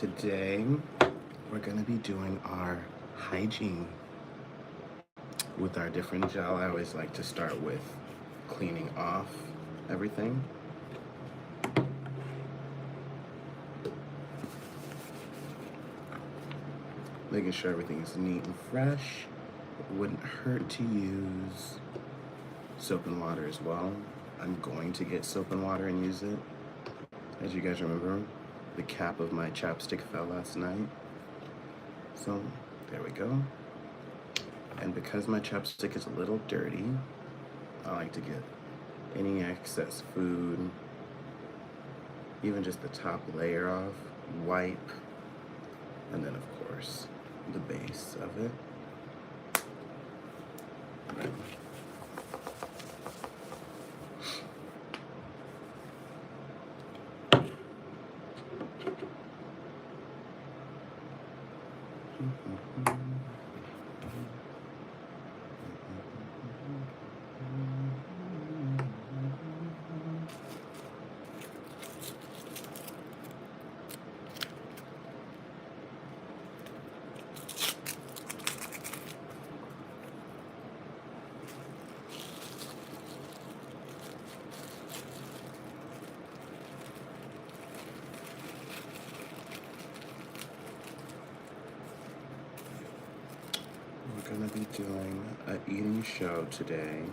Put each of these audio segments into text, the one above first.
Today we're going to be doing our hygiene with our different gel. I always like to start with cleaning off everything. Making sure everything is neat and fresh. It wouldn't hurt to use soap and water as well. I'm going to get soap and water and use it. As you guys remember, the cap of my chapstick fell last night. So there we go. And because my chapstick is a little dirty, I like to get any excess food, even just the top layer off, wipe, and then of course the base of it. We're gonna be doing an eating show today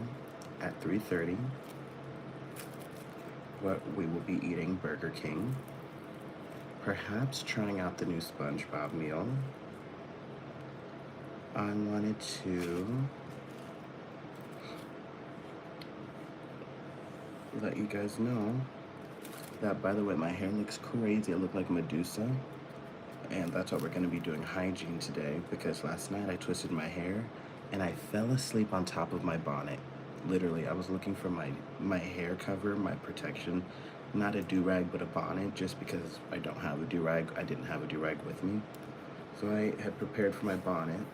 at 3:30. What we will be eating Burger King. Perhaps trying out the new SpongeBob meal. I wanted to let you guys know that, by the way, my hair looks crazy. It looked like Medusa. And that's what we're going to be doing hygiene today, because last night I twisted my hair and I fell asleep on top of my bonnet. Literally, I was looking for my hair cover, my protection, not a do-rag but a bonnet, just because I don't have a do-rag. I didn't have a do-rag with me. So I had prepared for my bonnet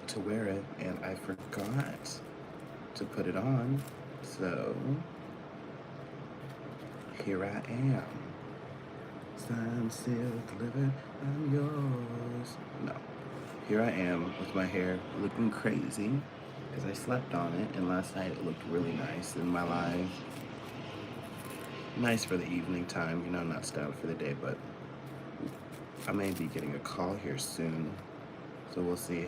to wear it, and I forgot to put it on. So here I am. Signed, sealed, delivered, I'm yours. No. Here I am with my hair looking crazy because I slept on it, and last night it looked really nice in my live. Nice for the evening time, you know, not styled for the day, but I may be getting a call here soon, so we'll see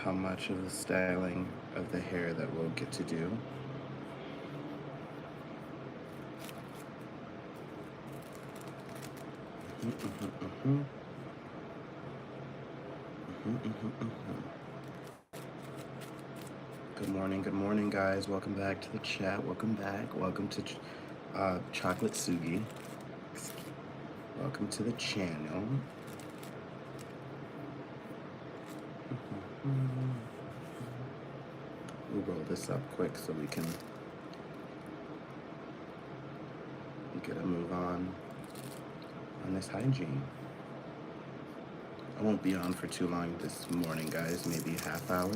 how much of the styling of the hair that we'll get to do. Good morning, guys. Welcome back to the chat. Welcome back. Welcome to ChocolateSugi. Welcome to the channel. We'll roll this up quick so we can get a move on this hygiene. I won't be on for too long this morning, guys. Maybe a half hour.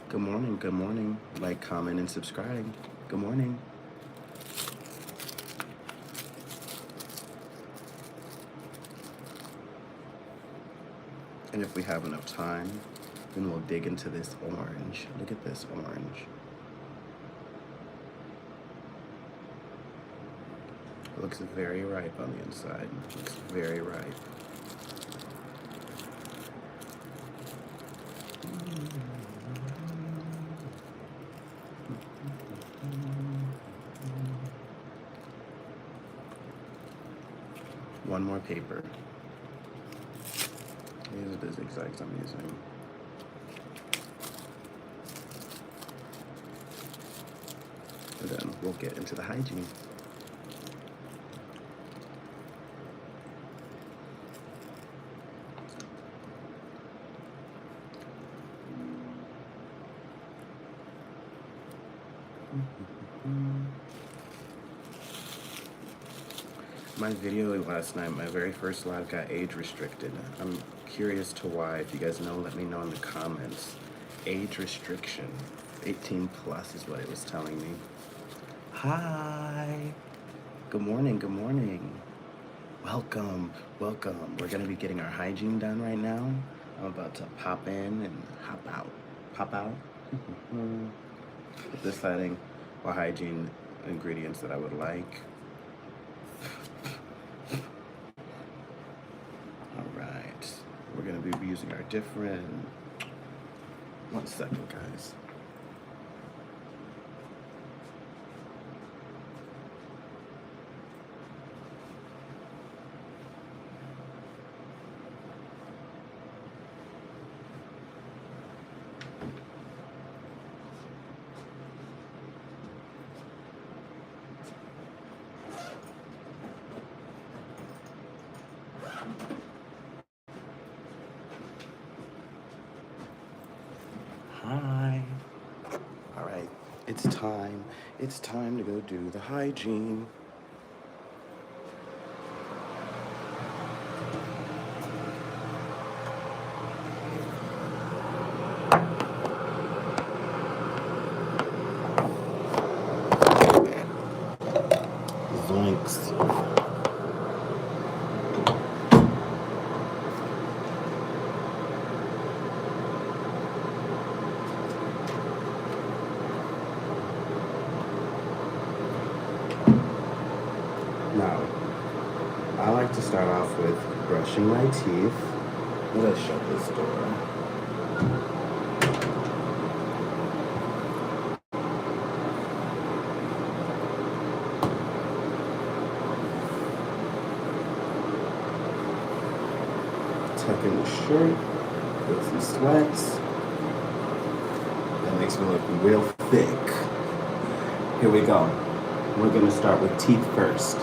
Good morning, good morning. Like, comment, and subscribe. Good morning. And if we have enough time, then we'll dig into this orange. Look at this orange. It looks very ripe on the inside. It looks very ripe. One more paper. These are the zigzags I'm using. And then we'll get into the hygiene. My video last night, my very first live, got age restricted. I'm curious to why. If you guys know, let me know in the comments. age restriction. 18 plus is what it was telling me. Hi. Good morning. Good morning. Welcome. Welcome. We're going to be getting our hygiene done right now. I'm about to pop in and hop out. Pop out. Deciding what hygiene ingredients that I would like. All right. We're going to be using our different... 1 second, guys. Hi. All right, it's time. It's time to go do the hygiene. Zoinks. Now, I like to start off with brushing my teeth. Let's shut this door. Tuck in the shirt, put some sweats. That makes me look real thick. Here we go. We're gonna start with teeth first.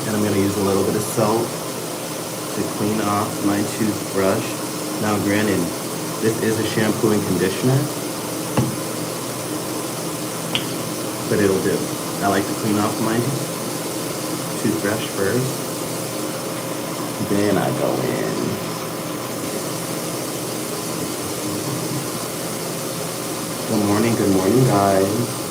And I'm gonna use a little bit of soap to clean off my toothbrush. Now granted, this is a shampoo and conditioner, but it'll do. I like to clean off my toothbrush first. Then I go in. Good morning, guys.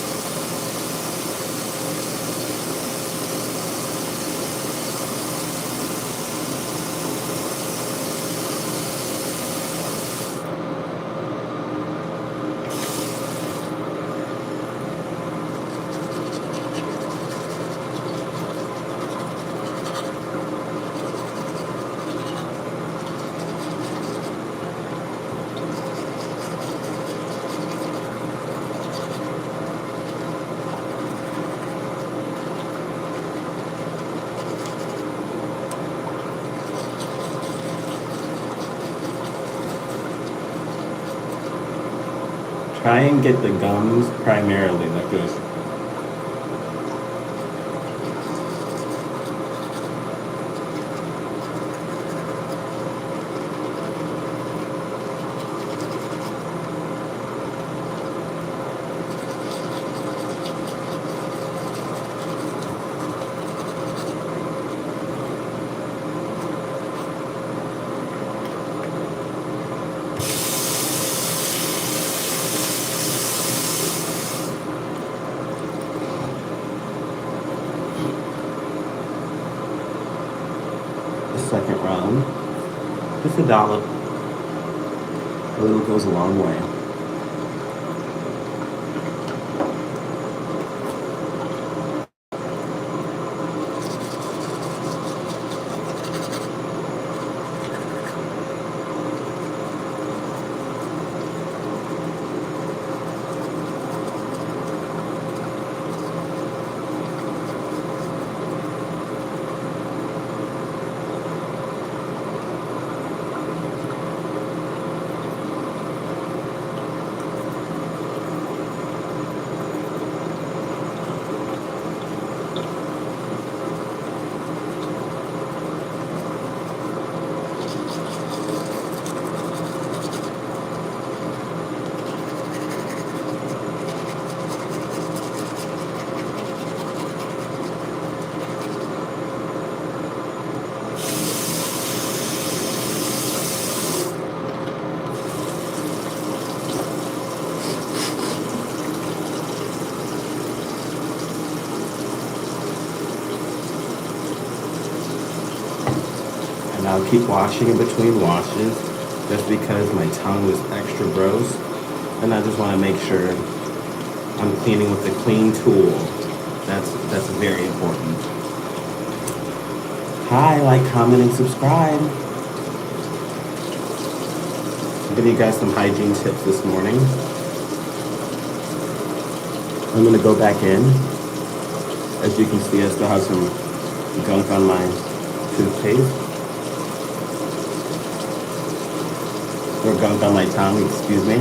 Try and get the gums primarily, like this. Second round. Just a dollop. A little goes a long way. And I'll keep washing in between washes just because my tongue was extra gross. And I just want to make sure I'm cleaning with a clean tool. That's very important. Hi, like, comment, and subscribe. I'm giving you guys some hygiene tips this morning. I'm gonna go back in. As you can see, I still have some gunk on my toothpaste. Or gunk on my tongue, excuse me.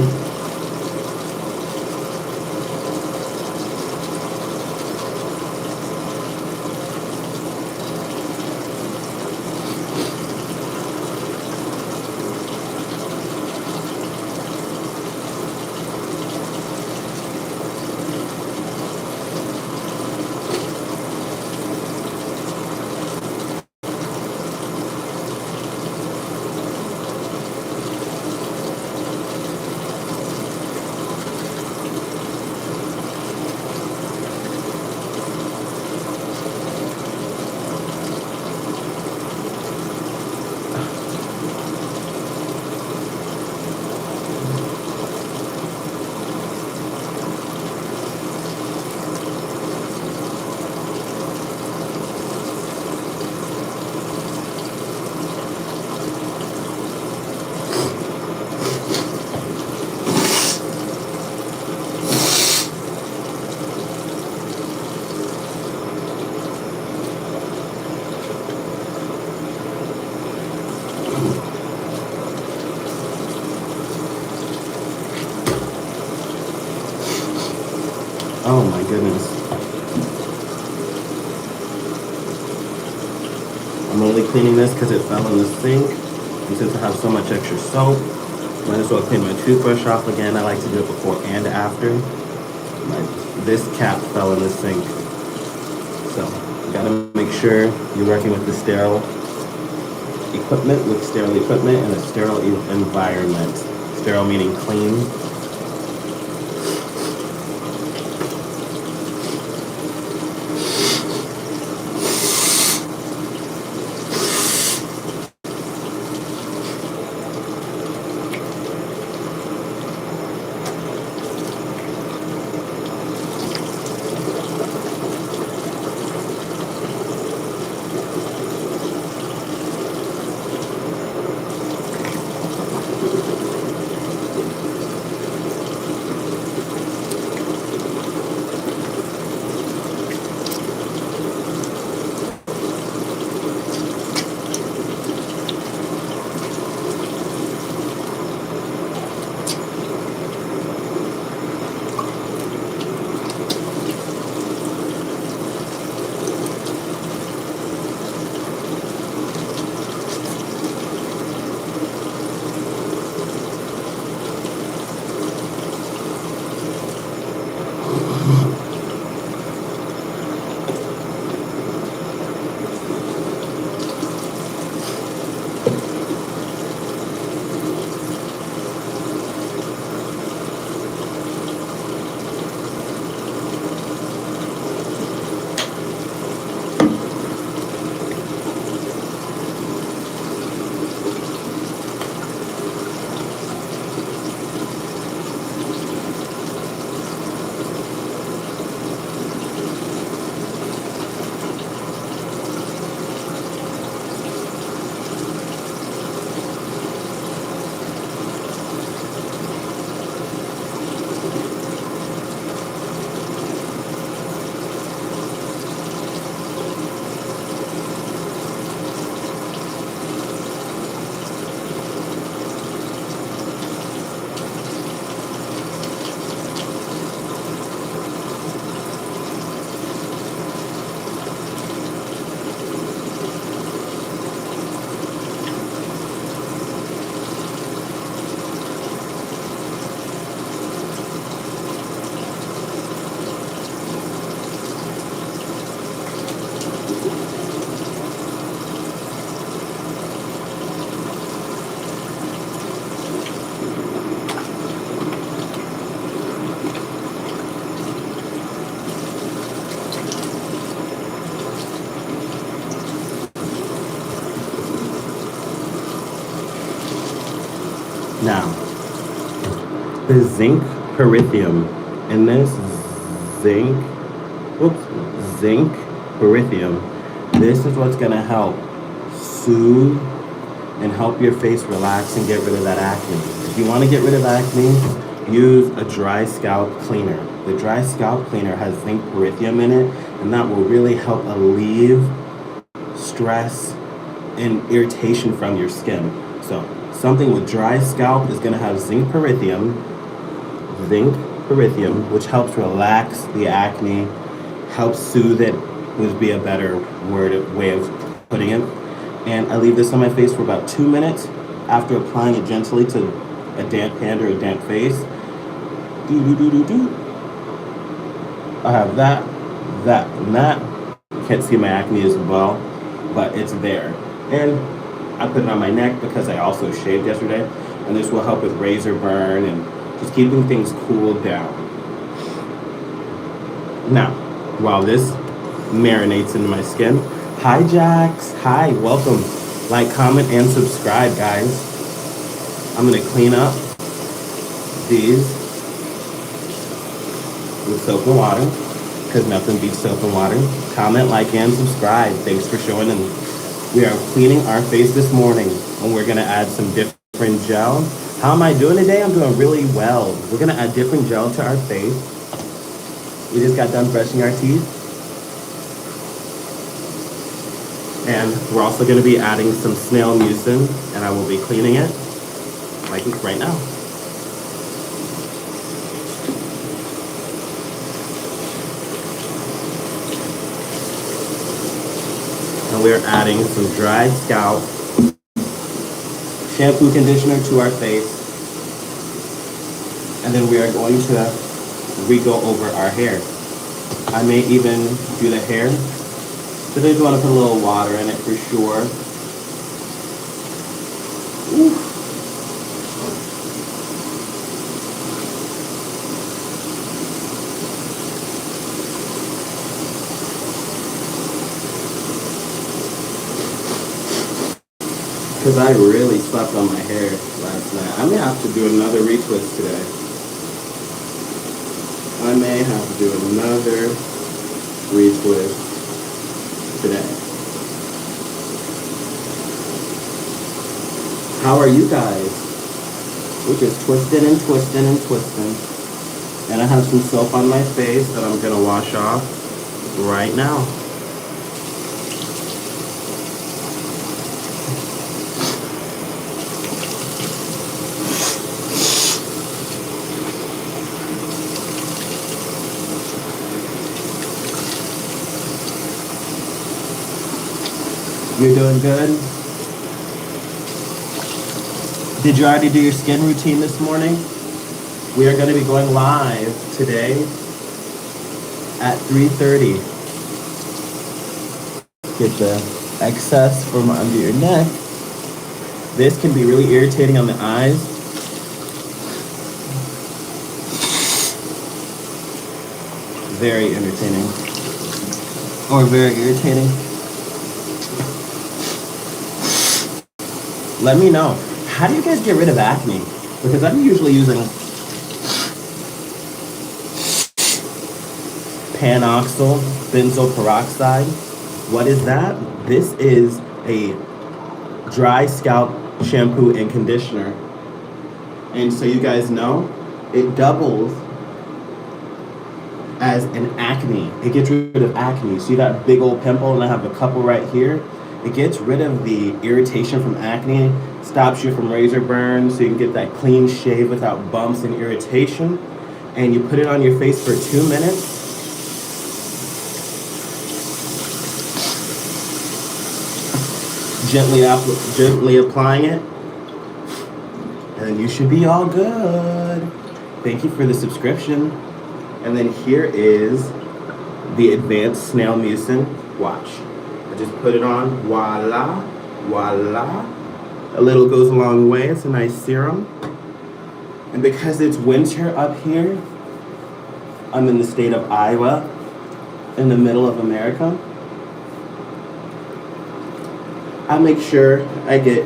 Oh my goodness. I'm only cleaning this because it fell in the sink. And since I have so much extra soap, might as well clean my toothbrush off again. I like to do it before and after. This cap fell in the sink. So you gotta make sure you're working with the sterile equipment, and a sterile environment. Sterile meaning clean. Now, the zinc perithium in this zinc, zinc perithium, this is what's gonna help soothe and help your face relax and get rid of that acne. If you wanna get rid of acne, use a dry scalp cleaner. The dry scalp cleaner has zinc perithium in it, and that will really help alleviate stress and irritation from your skin. So something with dry scalp is gonna have zinc perithium, which helps relax the acne, helps soothe it, would be a better way of putting it. And I leave this on my face for about 2 minutes after applying it gently to a damp hand or a damp face. I have that, and that. You can't see my acne as well, but it's there. And I put it on my neck because I also shaved yesterday, and this will help with razor burn and just keeping things cooled down. Now, while this marinates into my skin, hi Jax, hi, welcome. Like, comment, and subscribe, guys. I'm gonna clean up these with soap and water, because nothing beats soap and water. Comment, like, and subscribe. Thanks for showing. And we are cleaning our face this morning, and we're gonna add some different gel. How am I doing today? I'm doing really well. We're gonna add different gel to our face. We just got done brushing our teeth. And we're also gonna be adding some snail mucin, and I will be cleaning it like right now. And we're adding some dried scalp shampoo conditioner to our face. And then we are going to re-go over our hair. I may even do the hair, but I just want to put a little water in it for sure. Ooh. Because I really slept on my hair last night. I may have to do another retwist today. I may have to do another retwist today. How are you guys? We're just twisting and twisting and twisting. And I have some soap on my face that I'm gonna wash off right now. You're doing good? Did you already do your skin routine this morning? We are going to be going live today at 3:30. Get the excess from under your neck. This can be really irritating on the eyes. Very entertaining. Or very irritating. Let me know. How do you guys get rid of acne? Because I'm usually using panoxyl benzoyl peroxide. What is that? This is a dry scalp shampoo and conditioner. And so you guys know, it doubles as an acne. It gets rid of acne. See that big old pimple, and I have a couple right here? It gets rid of the irritation from acne, stops you from razor burn, so you can get that clean shave without bumps and irritation. And you put it on your face for 2 minutes. Gently applying it. And then you should be all good. Thank you for the subscription. And then here is the advanced snail mucin. Watch. Just put it on, voila, voila. A little goes a long way. It's a nice serum. And because it's winter up here, I'm in the state of Iowa, in the middle of America. I make sure I get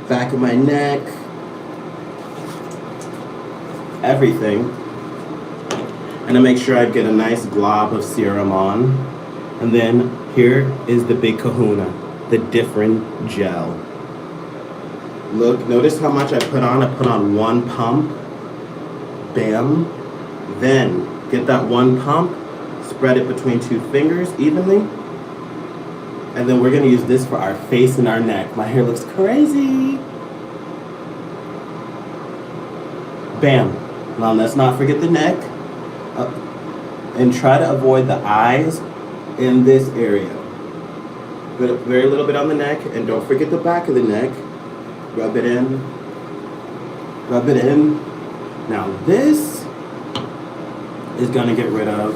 back of my neck, everything. And to make sure I get a nice glob of serum on. And then here is the big kahuna, the different gel. Look, notice how much I put on. I put on 1 pump. Bam. Then get that 1 pump, spread it between 2 fingers evenly. And then we're gonna use this for our face and our neck. My hair looks crazy. Bam. Now let's not forget the neck. And try to avoid the eyes in this area. Put a very little bit on the neck, and don't forget the back of the neck. Rub it in. Rub it in. Now this is gonna get rid of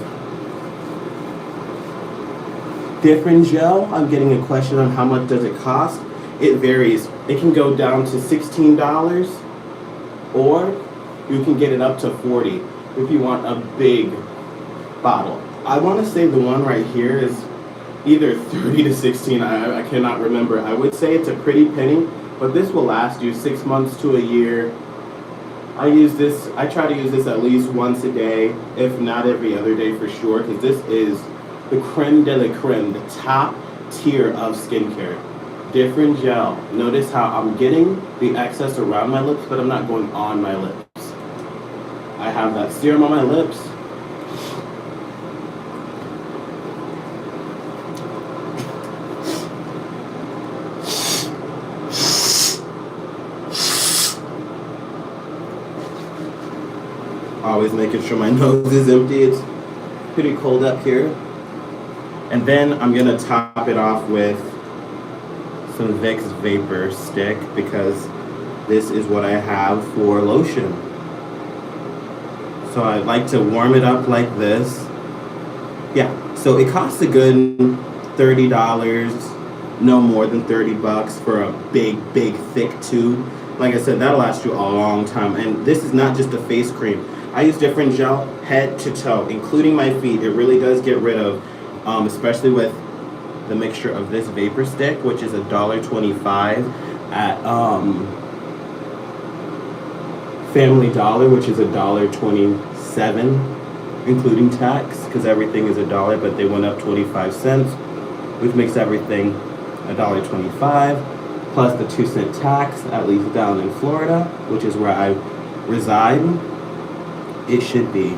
different gel. I'm getting a question on how much does it cost. It varies. It can go down to $16, or you can get it up to $40 if you want a big bottle. I want to say the one right here is either 30 to 16. I cannot remember. I would say it's a pretty penny, but this will last you 6 months to a year. I try to use this at least once a day, if not every other day for sure, because this is the creme de la creme, the top tier of skincare. Different gel. Notice how I'm getting the excess around my lips, but I'm not going on my lips. I have that serum on my lips. Always making sure my nose is empty. It's pretty cold up here. And then I'm gonna top it off with some Vicks Vapor Stick, because this is what I have for lotion. So I like to warm it up like this. Yeah, so it costs a good $30, no more than $30 for a big, thick tube. Like I said, that'll last you a long time. And this is not just a face cream. I use different gel head to toe, including my feet. It really does get rid of, especially with the mixture of this vapor stick, which is $1.25 at Family Dollar, which is $1.27, including tax, because everything is $1, but they went up 25 cents, which makes everything $1.25, plus the 2-cent tax, at least down in Florida, which is where I reside. It should be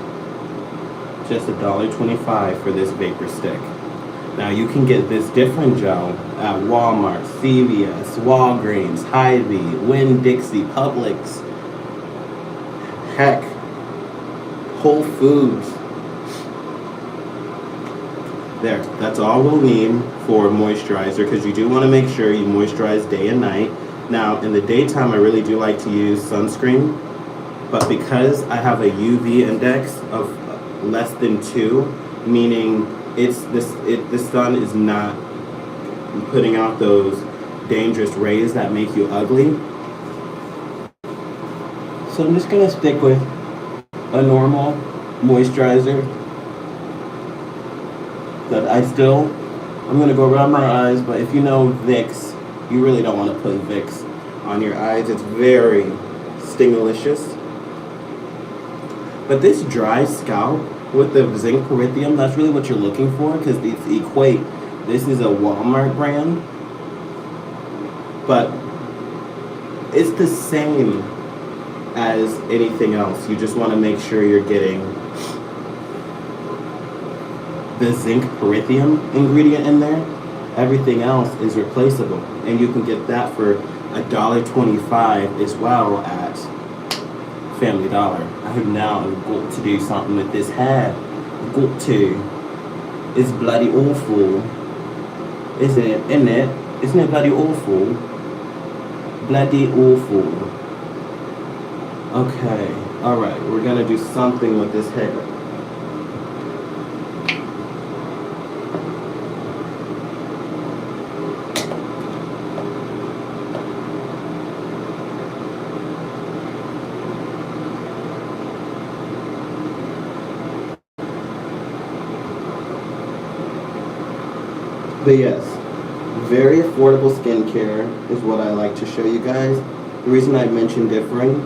just $1.25 for this vapor stick. Now you can get this different gel at Walmart, CVS, Walgreens, Hy-Vee, Winn-Dixie, Publix, heck, Whole Foods. There, that's all we'll need for moisturizer, because you do want to make sure you moisturize day and night. Now in the daytime I really do like to use sunscreen, but because I have a UV index of less than 2, meaning the sun is not putting out those dangerous rays that make you ugly. So I'm just gonna stick with a normal moisturizer that I'm gonna go around my eyes, but if you know Vicks, you really don't want to put Vicks on your eyes. It's very stimulatious. But this dry scalp with the zinc pyrithium, that's really what you're looking for, because it's Equate. This is a Walmart brand, but it's the same as anything else. You just want to make sure you're getting the zinc pyrithium ingredient in there. Everything else is replaceable, and you can get that for $1.25 as well at Family Dollar. I have now got to do something with this hair. Got to. It's bloody awful. Isn't it? Isn't it? Isn't it bloody awful? Bloody awful. Okay. Alright, we're gonna do something with this hair. But yes, very affordable skincare is what I like to show you guys. The reason I mentioned different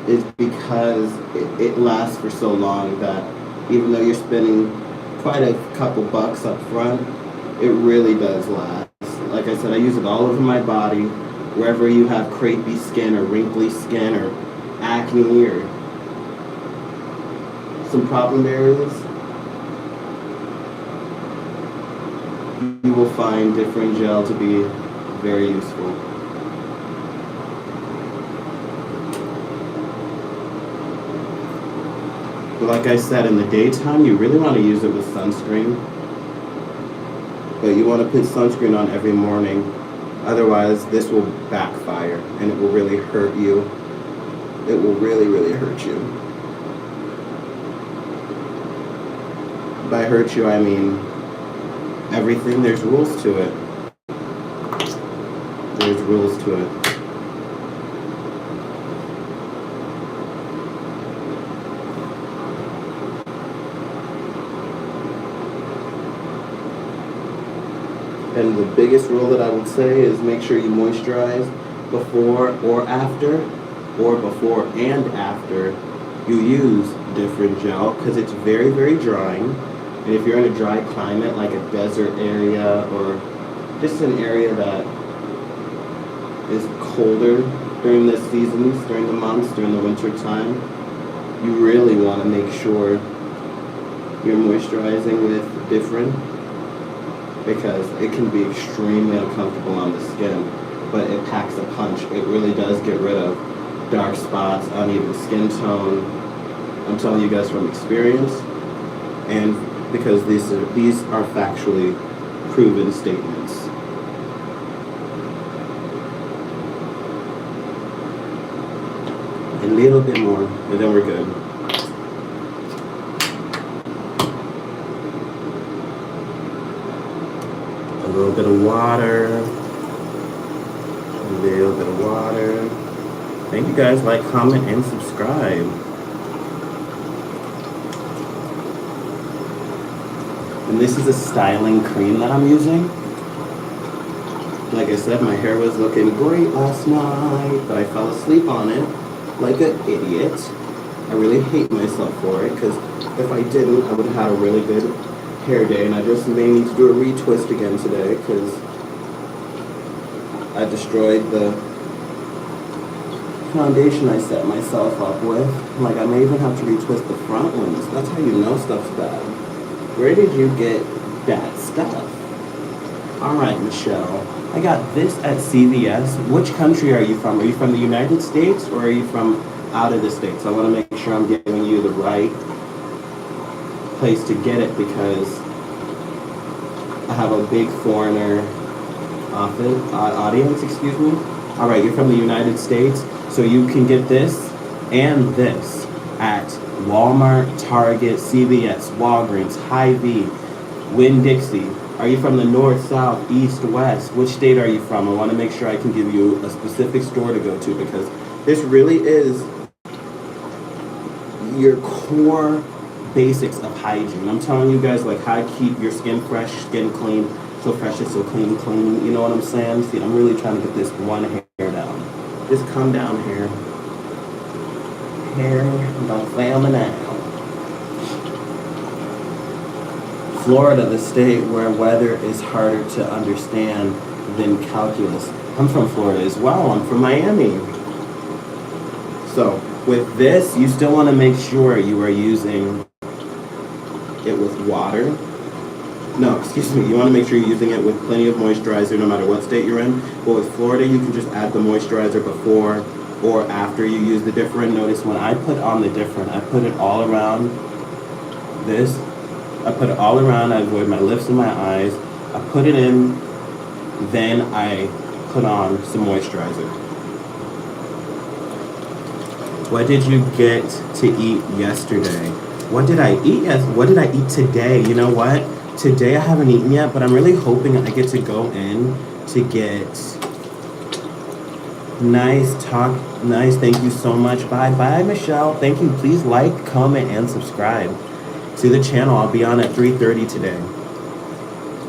is because it lasts for so long that even though you're spending quite a couple bucks up front, it really does last. Like I said, I use it all over my body, wherever you have crepey skin or wrinkly skin or acne or some problem areas. You will find different gel to be very useful. But like I said, in the daytime, you really want to use it with sunscreen. But you want to put sunscreen on every morning. Otherwise, this will backfire and it will really hurt you. It will really, really hurt you. By hurt you, I mean everything. There's rules to it. There's rules to it. And the biggest rule that I would say is make sure you moisturize before or after, or before and after you use different gel, because it's very, very drying. And if you're in a dry climate like a desert area or just an area that is colder during the seasons, during the months, during the winter time, you really want to make sure you're moisturizing with different, because it can be extremely uncomfortable on the skin, but it packs a punch. It really does get rid of dark spots, uneven skin tone. I'm telling you guys from experience, and because these are factually proven statements. A little bit more, and then we're good. A little bit of water. A little bit of water. Thank you guys. Like, comment, and subscribe. And this is a styling cream that I'm using. Like I said, my hair was looking great last night, but I fell asleep on it like an idiot. I really hate myself for it, because if I didn't, I would have had a really good hair day, and I just may need to do a retwist again today, because I destroyed the foundation I set myself up with. Like, I may even have to retwist the front ones. That's how you know stuff's bad. Where did you get that stuff? Alright, Michelle. I got this at CVS. Which country are you from? Are you from the United States, or are you from out of the States? I want to make sure I'm giving you the right place to get it, because I have a big foreigner audience, excuse me. Alright, you're from the United States, so you can get this and this at Walmart, Target, CVS, Walgreens, Hy-Vee, Winn-Dixie. Are you from the north, south, east, west? Which state are you from? I want to make sure I can give you a specific store to go to, because this really is your core basics of hygiene. I'm telling you guys, like, how to keep your skin fresh, skin clean, so fresh and so clean, clean. You know what I'm saying? See, I'm really trying to get this one hair down. Just come down here. Hair, don't fail me now. Florida, the state where weather is harder to understand than calculus. I'm from Florida as well. I'm from Miami. So with this, you still want to make sure you are using it with water. No, excuse me. You want to make sure you're using it with plenty of moisturizer no matter what state you're in. But with Florida, you can just add the moisturizer before or after you use the different. Notice when I put on the different, I put it all around this. I put it all around. I avoid my lips and my eyes. I put it in, then I put on some moisturizer. What did you get to eat yesterday? What did I eat? What did I eat today? You know what? Today I haven't eaten yet, but I'm really hoping I get to go in to get nice talk. Nice. Thank you so much. Bye. Bye, Michelle. Thank you. Please like, comment, and subscribe to the channel. I'll be on at 3:30 today.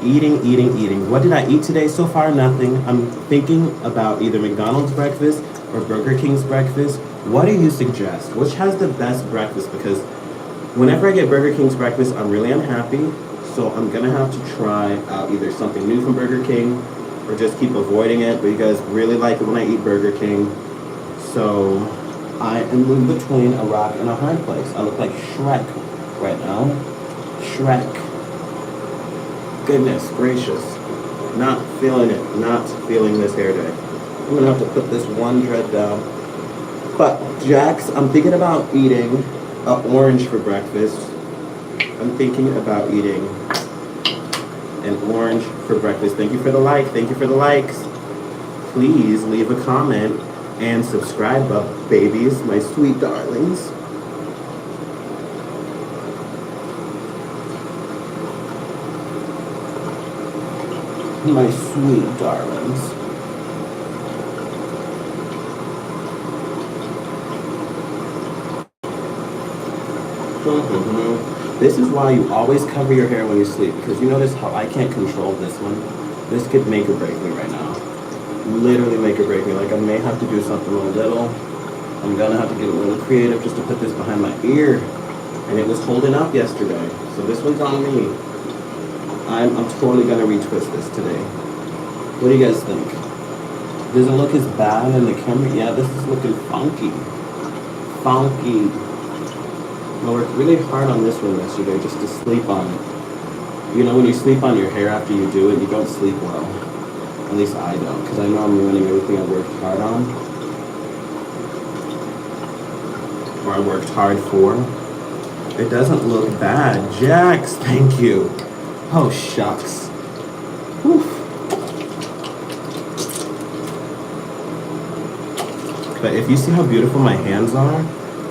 Eating. What did I eat today? So far, nothing. I'm thinking about either McDonald's breakfast or Burger King's breakfast What do you suggest? Which has the best breakfast? Because whenever I get Burger King's breakfast, I'm really unhappy. So I'm gonna have to try out either something new from Burger King or just keep avoiding it. But you guys really like it when I eat Burger King. So I am in between a rock and a hard place. I look like Shrek right now. Shrek. Goodness gracious. Not feeling it. Not feeling this hair day. I'm gonna have to put this one dread down. But Jax, I'm thinking about eating an orange for breakfast. I'm thinking about eating an orange for breakfast. Thank you for the like. Thank you for the likes. Please leave a comment and subscribe, babies, my sweet darlings. My sweet darlings. This is why you always cover your hair when you sleep, because you notice how I can't control this one. This could make or break me right now. Literally make or break me. Like I may have to do something a little. I'm gonna have to get a little creative just to put this behind my ear. And it was holding up yesterday, so this one's on me. I'm totally gonna retwist this today. What do you guys think? Does it look as bad in the camera? Yeah, this is looking funky. Funky. I worked really hard on this one yesterday just to sleep on it. You know, when you sleep on your hair after you do it, you don't sleep well. At least I don't, because I know I'm ruining everything I worked hard on. Or I worked hard for. It doesn't look bad. Jax, thank you. Oh, shucks. Whew. But if you see how beautiful my hands are,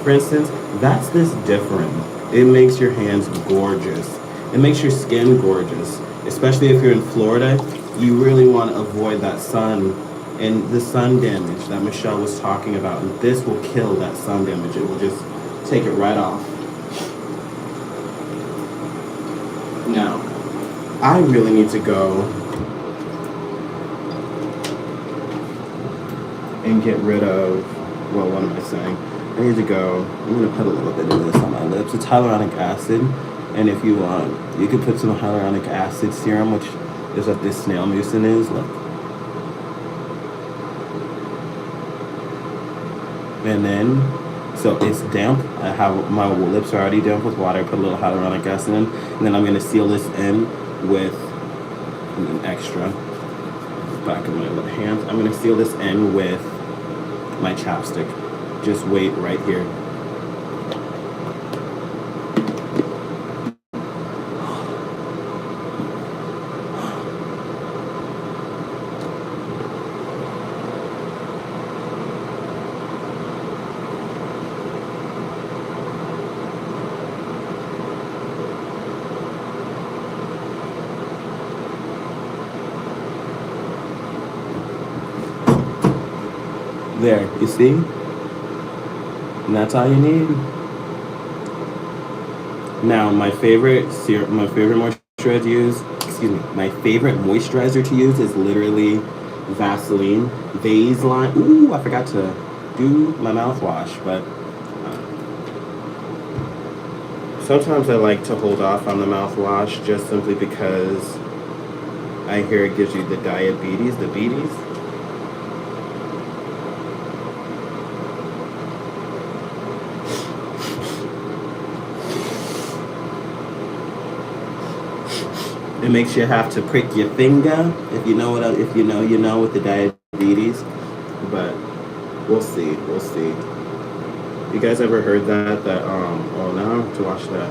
for instance, that's this different. It makes your hands gorgeous. It makes your skin gorgeous. Especially if you're in Florida, you really want to avoid that sun and the sun damage that Michelle was talking about. And this will kill that sun damage. It will just take it right off. Now, I really need to go and get rid of, well, what am I saying? I need to go, I'm going to put a little bit of this on my lips. It's hyaluronic acid. And if you want, you could put some hyaluronic acid serum, which is what this snail mucin is. Look. And then, so it's damp. I have, my lips are already damp with water. I put a little hyaluronic acid in. And then I'm going to seal this in with an extra back of my hands. I'm going to seal this in with my chapstick. Just wait right here. There, you see? And that's all you need. Now, my favorite moisturizer to use, my favorite moisturizer to use is literally Vaseline. Vaseline. Ooh, I forgot to do my mouthwash, but sometimes I like to hold off on the mouthwash just simply because I hear it gives you the diabetes, the beaties. It makes you have to prick your finger, if you know what, if you know with the diabetes. But we'll see, we'll see. You guys ever heard that? Oh, now I have to watch that.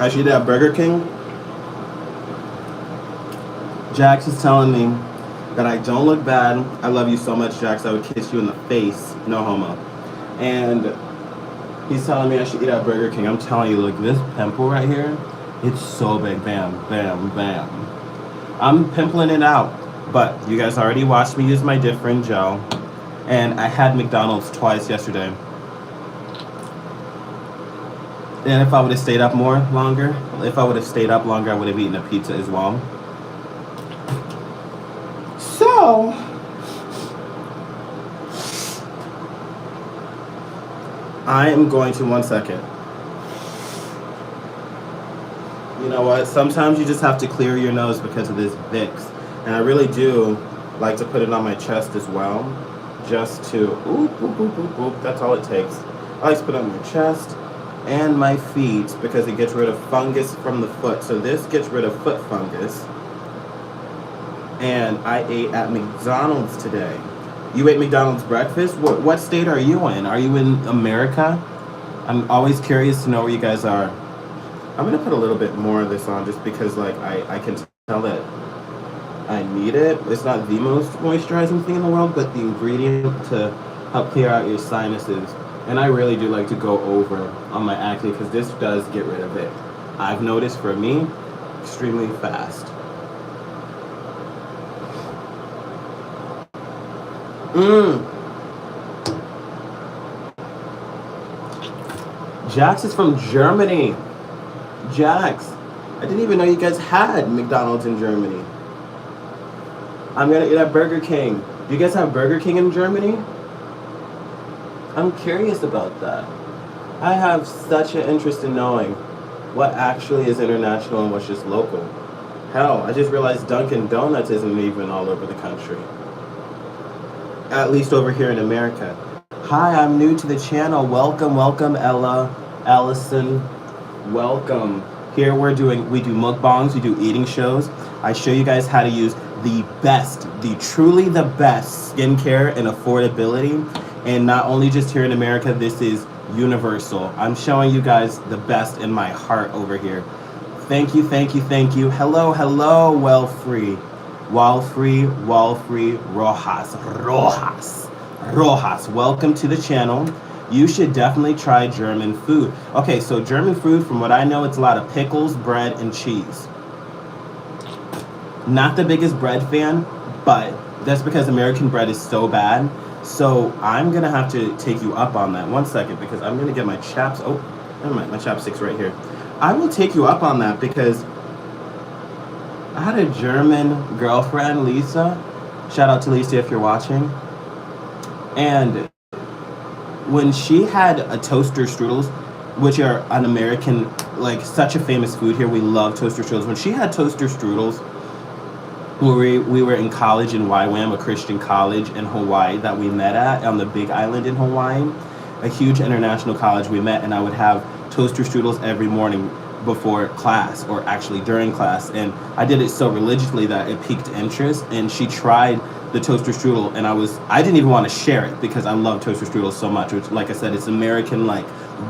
I should eat at Burger King. Jax is telling me that I don't look bad. I love you so much, Jax. I would kiss you in the face. No homo. And he's telling me I should eat at Burger King. I'm telling you, look, this pimple right here, it's so big. Bam, bam, bam. I'm pimpling it out. But you guys already watched me use my different gel. And I had McDonald's twice yesterday. And if I would have stayed up longer, I would have eaten a pizza as well. So, I am going to, 1 second. You know what? Sometimes you just have to clear your nose because of this Vicks. And I really do like to put it on my chest as well. Just to, oop, oop, oop, oop, oop. That's all it takes. I like to put it on my chest and my feet because it gets rid of fungus from the foot. So this gets rid of foot fungus. And I ate at McDonald's today. You ate McDonald's breakfast? What state are you in? Are you in America? I'm always curious to know where you guys are. I'm gonna put a little bit more of this on just because like I can tell that I need it. It's not the most moisturizing thing in the world, but the ingredient to help clear out your sinuses. And I really do like to go over on my acne because this does get rid of it. I've noticed for me, extremely fast. Jax is from Germany. Jax, I didn't even know you guys had McDonald's in Germany. I'm gonna eat at Burger King. Do you guys have Burger King in Germany? I'm curious about that. I have such an interest in knowing what actually is international and what's just local. Hell, I just realized Dunkin' Donuts isn't even all over the country. At least over here in America. Hi, I'm new to the channel. Welcome, welcome, Ella, Allison. Welcome. Here we do mukbangs, we do eating shows. I show you guys how to use the best, truly the best skincare and affordability. And not only just here in America, this is universal. I'm showing you guys the best in my heart over here. Thank you, thank you, thank you. Hello, hello, Wellfree. Wallfree, Rojas. Welcome to the channel. You should definitely try German food. Okay, so German food, from what I know, it's a lot of pickles, bread, and cheese. Not the biggest bread fan, but that's because American bread is so bad. So I'm gonna have to take you up on that. 1 second, because I'm gonna get my chaps. Oh, never mind, my chapstick's right here. I will take you up on that because I had a German girlfriend, Lisa. Shout out to Lisa if you're watching. And when she had a toaster strudels, which are an American, like such a famous food here, we love toaster strudels. When she had toaster strudels, we were in college in YWAM, a Christian college in Hawaii that we met at on the Big Island in Hawaii, a huge international college we met, and I would have toaster strudels every morning before class, or actually during class, and I did it so religiously that it piqued interest, and she tried the toaster strudel, and I didn't even want to share it because I love toaster strudels so much, which, like I said, it's American like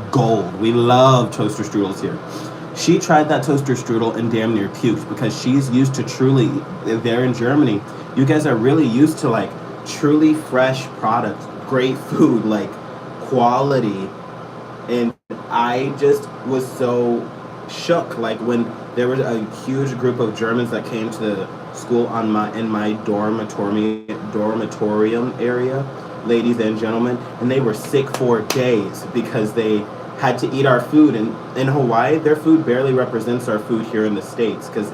gold. We love toaster strudels here. She tried that toaster strudel and damn near puked because she's used to truly, there in Germany, you guys are really used to like truly fresh products, great food, like quality, and I just was so shook, like when there was a huge group of Germans that came to the school in my dormitorium area, ladies and gentlemen, and they were sick for days because they had to eat our food. And in Hawaii, their food barely represents our food here in the States because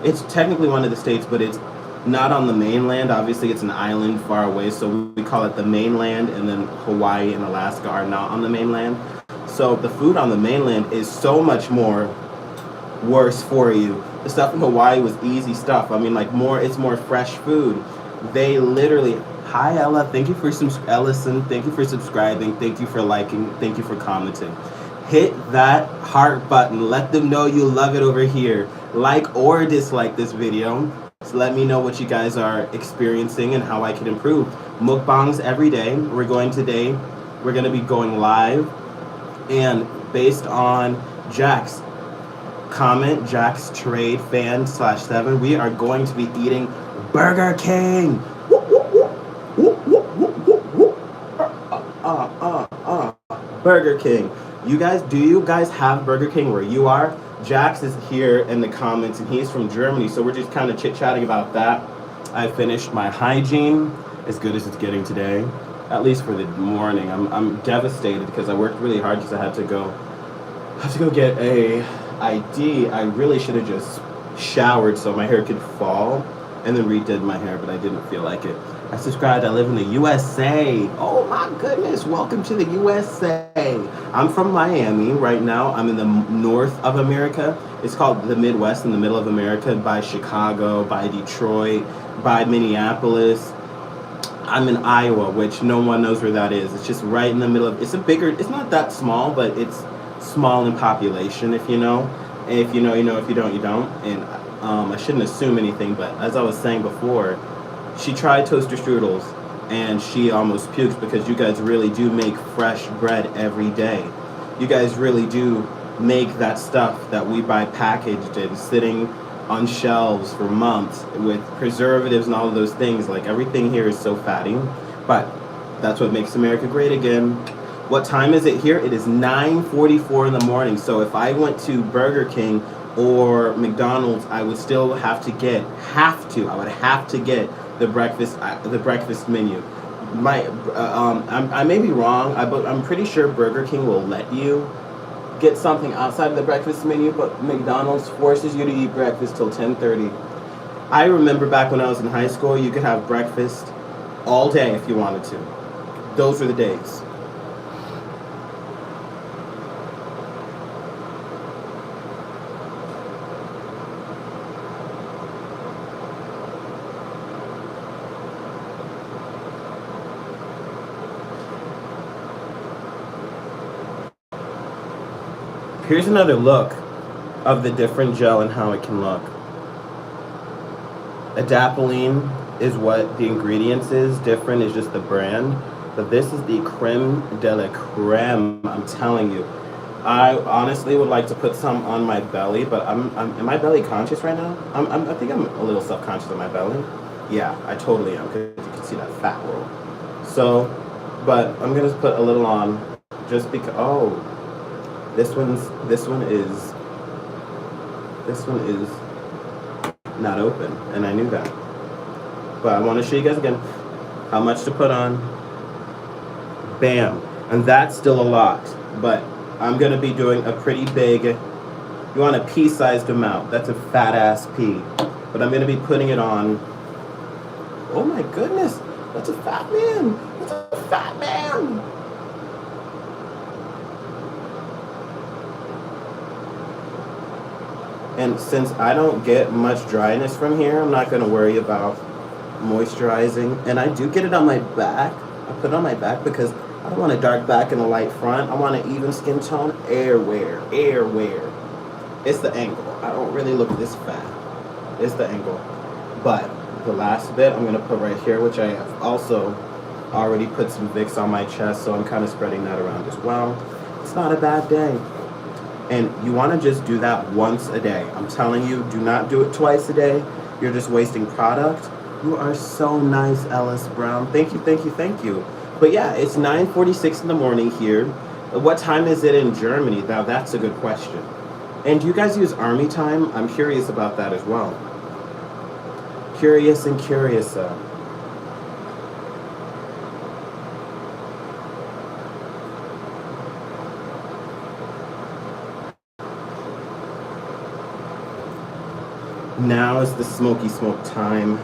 it's technically one of the states, but it's not on the mainland. Obviously, it's an island far away, so we call it the mainland, and then Hawaii and Alaska are not on the mainland. So the food on the mainland is so much more worse for you. The stuff in Hawaii was easy stuff. I mean, like it's more fresh food. They literally, hi Ella, thank you for Ellison, thank you for subscribing, thank you for liking, thank you for commenting. Hit that heart button. Let them know you love it over here. Like or dislike this video. So let me know what you guys are experiencing and how I can improve. Mukbangs every day. We're going to be going live. And based on Jax comment Jack's Trade fan /7. We are going to be eating Burger King. Burger King. Do you guys have Burger King where you are? Jax is here in the comments and he's from Germany, so we're just kind of chit-chatting about that. I finished my Hygiene, as good as it's getting today, at least for the morning. I'm devastated because I worked really hard because I had to go get a ID. I really should have just showered so my hair could fall and then redid my hair, but I didn't feel like it. I subscribed. I live in the USA. Oh my goodness, welcome to the USA. I'm from Miami right now. I'm in the north of America. It's called the Midwest, in the middle of America, by Chicago, by Detroit, by Minneapolis. I'm in Iowa, which no one knows where that is. It's just right in the middle of, it's not that small, but it's small in population, if you know. And if you know, you know. If you don't, you don't. And I shouldn't assume anything, but as I was saying before, she tried toaster strudels and she almost puked because you guys really do make fresh bread every day. You guys really do make that stuff that we buy packaged and sitting on shelves for months with preservatives and all of those things. Like, everything here is so fatty, but that's what makes America great again. What time is it here? It is 9:44 in the morning. So if I went to Burger King or McDonald's, I would still have to get the breakfast menu. I may be wrong, but I'm pretty sure Burger King will let you get something outside of the breakfast menu, but McDonald's forces you to eat breakfast till 10:30. I remember back when I was in high school, you could have breakfast all day if you wanted to. Those were the days. Here's another look of the different gel and how it can look. Adapalene is what the ingredients is. Different is just the brand. But this is the creme de la creme, I'm telling you. I honestly would like to put some on my belly, but am I belly conscious right now? I think I'm a little self-conscious of my belly. Yeah, I totally am, because you can see that fat roll. So, but I'm gonna put a little on just because, oh, this one is not open, and I knew that. But I want to show you guys again how much to put on. Bam. And that's still a lot, but I'm gonna be doing a pretty big, you want a pea-sized amount. That's a fat ass pea. But I'm gonna be putting it on. Oh my goodness, that's a fat man. That's a fat man. And since I don't get much dryness from here, I'm not going to worry about moisturizing. And I do get it on my back. I put it on my back because I don't want a dark back and a light front. I want an even skin tone. Airwear. It's the angle. I don't really look this fat. It's the angle. But the last bit I'm going to put right here, which I have also already put some Vicks on my chest, so I'm kind of spreading that around as well. It's not a bad day. And you want to just do that once a day. I'm telling you, do not do it twice a day. You're just wasting product. You are so nice, Ellis Brown. Thank you. But yeah, it's 9:46 in the morning here. What time is it in Germany? Now, that's a good question. And do you guys use Army time? I'm curious about that as well. Curious. Now is the smoky smoke time.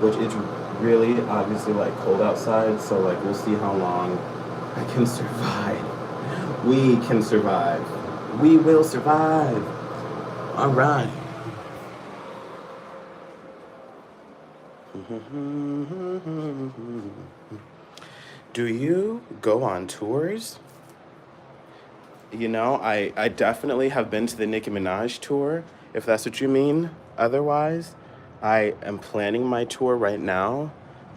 Which is really obviously like cold outside, so like we'll see how long I can survive. We can survive. We will survive. All right. Do you go on tours? You know, I definitely have been to the Nicki Minaj tour, if that's what you mean. Otherwise, I am planning my tour right now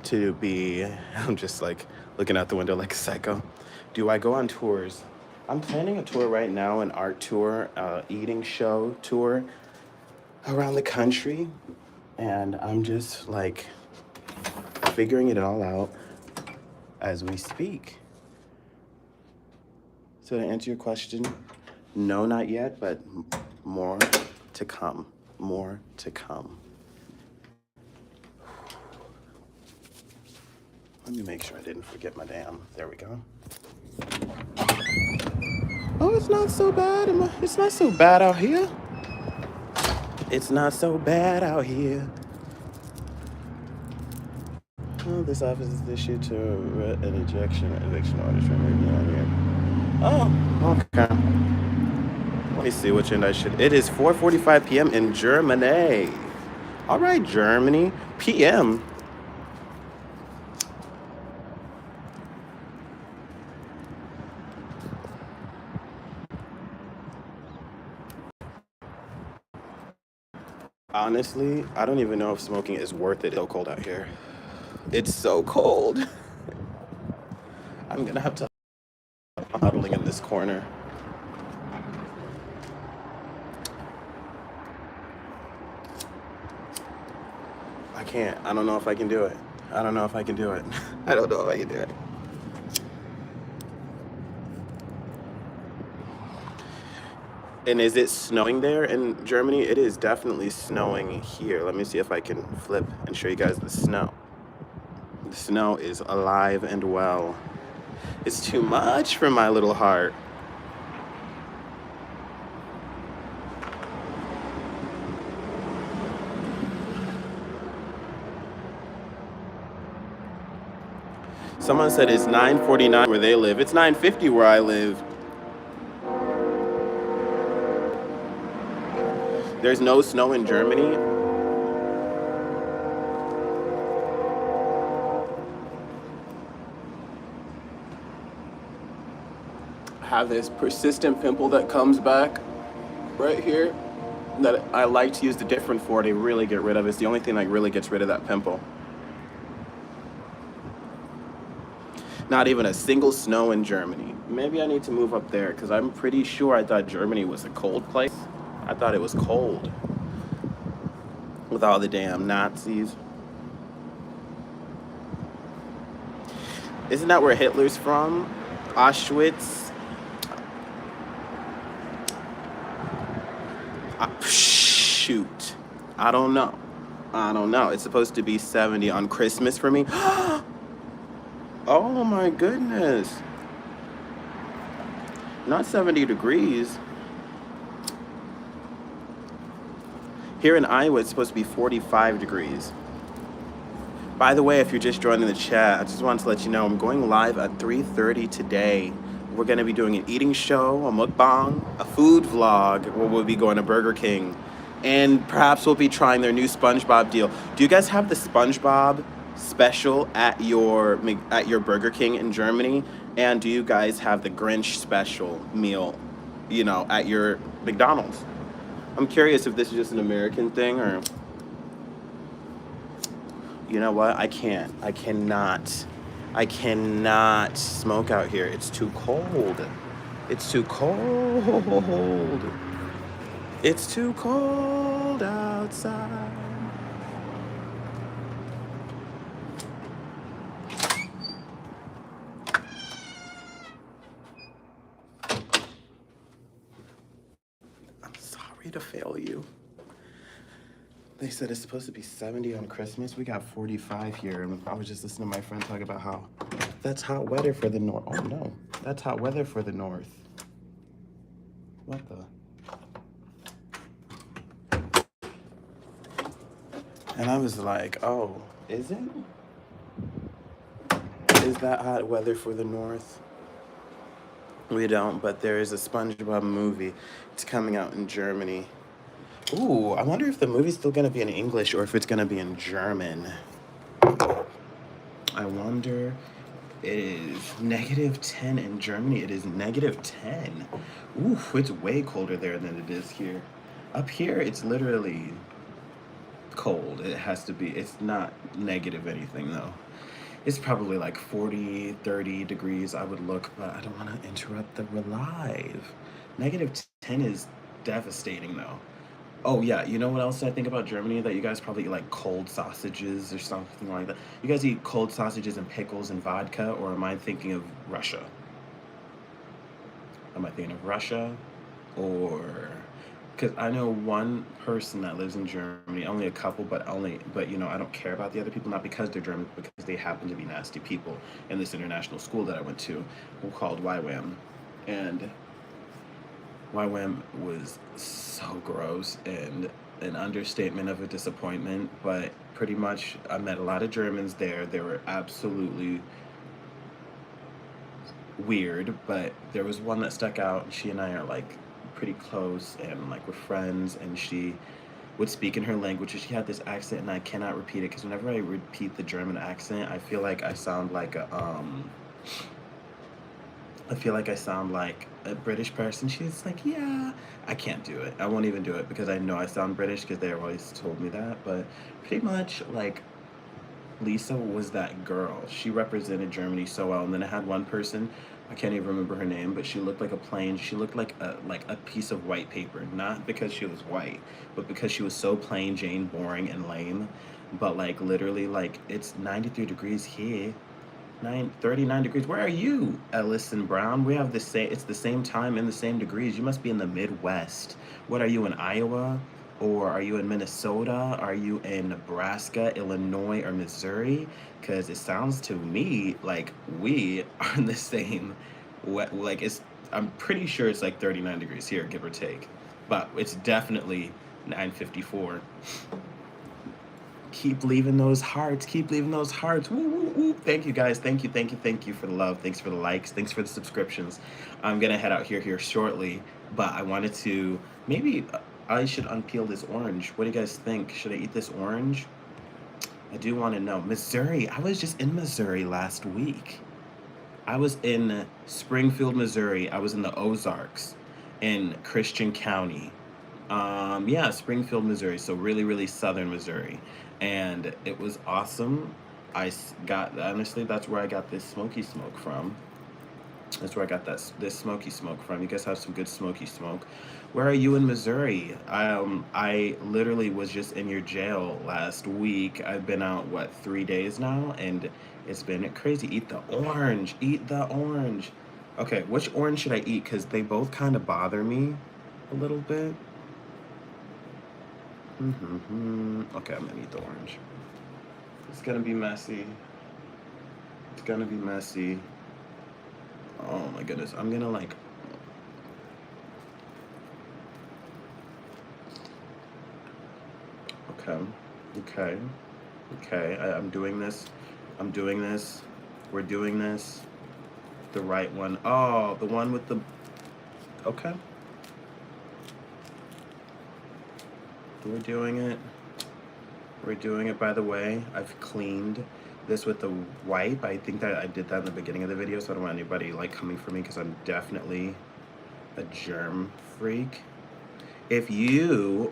to be, I'm just like looking out the window like a psycho. Do I go on tours? I'm planning a tour right now, an art tour, eating show tour around the country. And I'm just like figuring it all out as we speak. So to answer your question, no, not yet, but more to come. More to come. Let me make sure I didn't forget my damn. There we go. Oh, it's not so bad. It's not so bad out here. It's not so bad out here. Oh, this office is issued to an eviction order from here. Oh, okay. Let me see which end I should. It is 4:45 p.m. in Germany. All right, Germany. PM. Honestly, I don't even know if smoking is worth it. It's so cold out here. It's so cold. I'm gonna have to huddling in this corner. I can't. I don't know if I can do it. I don't know if I can do it. I don't know if I can do it. And is it snowing there in Germany? It is definitely snowing here. Let me see if I can flip and show you guys the snow. The snow is alive and well. It's too much for my little heart. Someone said it's 9:49 where they live. It's 9:50 where I live. There's no snow in Germany. I have this persistent pimple that comes back right here that I like to use the different for to really get rid of. It's the only thing that really gets rid of that pimple. Not even a single snow in Germany. Maybe I need to move up there because I'm pretty sure I thought Germany was a cold place. I thought it was cold with all the damn Nazis. Isn't that where Hitler's from? Auschwitz? Shoot. I don't know. It's supposed to be 70 on Christmas for me. Oh my goodness. Not 70 degrees. Here in Iowa, it's supposed to be 45 degrees. By the way, if you're just joining the chat, I just wanted to let you know I'm going live at 3:30 today. We're going to be doing an eating show, a mukbang, a food vlog, where we'll be going to Burger King. And perhaps we'll be trying their new SpongeBob deal. Do you guys have the SpongeBob special at your Burger King in Germany? And do you guys have the Grinch special meal, at your McDonald's? I'm curious if this is just an American thing or... You know what? I cannot smoke out here. It's too cold. It's too cold. It's too cold outside. I'm sorry to fail you. They said it's supposed to be 70 on Christmas. We got 45 here. And I was just listening to my friend talk about how that's hot weather for the north. Oh no, that's hot weather for the north. What the? And I was like, oh, is it? Is that hot weather for the north? We don't, but there is a SpongeBob movie. It's coming out in Germany. Ooh, I wonder if the movie's still gonna be in English or if it's gonna be in German. I wonder. It is -10 in Germany. It is -10. Oof, it's way colder there than it is here. Up here, it's literally cold. It has to be. It's not negative anything though. It's probably like 40, 30 degrees. I would look, but I don't want to interrupt the live. Negative 10 is devastating though. Oh yeah, you know what else I think about Germany? That you guys probably eat like cold sausages or something like that. You guys eat cold sausages and pickles and vodka, or am I thinking of Russia? Am I thinking of Russia? Or because I know one person that lives in Germany, only a couple, but you know, I don't care about the other people, not because they're German, but because they happen to be nasty people in this international school that I went to called YWAM. And YWAM was so gross and an understatement of a disappointment, but pretty much I met a lot of Germans there. They were absolutely weird, but there was one that stuck out. She and I are like pretty close and like we're friends, and she would speak in her language, and she had this accent, and I cannot repeat it because whenever I repeat the German accent, I feel like I feel like I sound like a British person. She's like, yeah, I can't do it. I won't even do it because I know I sound British because they always told me that. But pretty much, like, Lisa was that girl. She represented Germany so well. And then I had one person, I can't even remember her name, but she looked like a plain. She looked like a piece of white paper. Not because she was white, but because she was so plain Jane, boring, and lame. But like literally, like it's 93 degrees here. 39 degrees. Where are you, Ellison Brown? We have the same, it's the same time and the same degrees. You must be in the Midwest. What are you in Iowa? Or are you in Minnesota? Are you in Nebraska, Illinois, or Missouri? Because it sounds to me like we are in the same, like it's, I'm pretty sure it's like 39 degrees here, give or take. But it's definitely 9:54. Keep leaving those hearts. Keep leaving those hearts. Woo, woo, woo. Thank you guys. Thank you, thank you, thank you for the love. Thanks for the likes. Thanks for the subscriptions. I'm gonna head out here shortly, but I wanted to maybe I should unpeel this orange. What do you guys think? Should I eat this orange? I do want to know. Missouri. I was just in Missouri last week. I was in Springfield, Missouri. I was in the Ozarks in Christian County. Yeah, Springfield, Missouri. So really, really southern Missouri, and it was awesome. Got honestly, that's where I got this smoky smoke from. That's where I got this smoky smoke from. You guys have some good smoky smoke. Where are you in Missouri? I literally was just in your jail last week. I've been out what 3 days now, and it's been crazy. Eat the orange. Eat the orange. Okay, which orange should I eat? Because they both kind of bother me a little bit. Okay, I'm gonna eat the orange. It's gonna be messy. It's gonna be messy. Oh my goodness. I'm gonna like. Okay. Okay. Okay. I'm doing this. I'm doing this. We're doing this. The right one. Oh, the one with the. Okay. We're doing it. We're doing it, by the way. I've cleaned this with the wipe. I think that I did that in the beginning of the video, so I don't want anybody like coming for me because I'm definitely a germ freak. If you,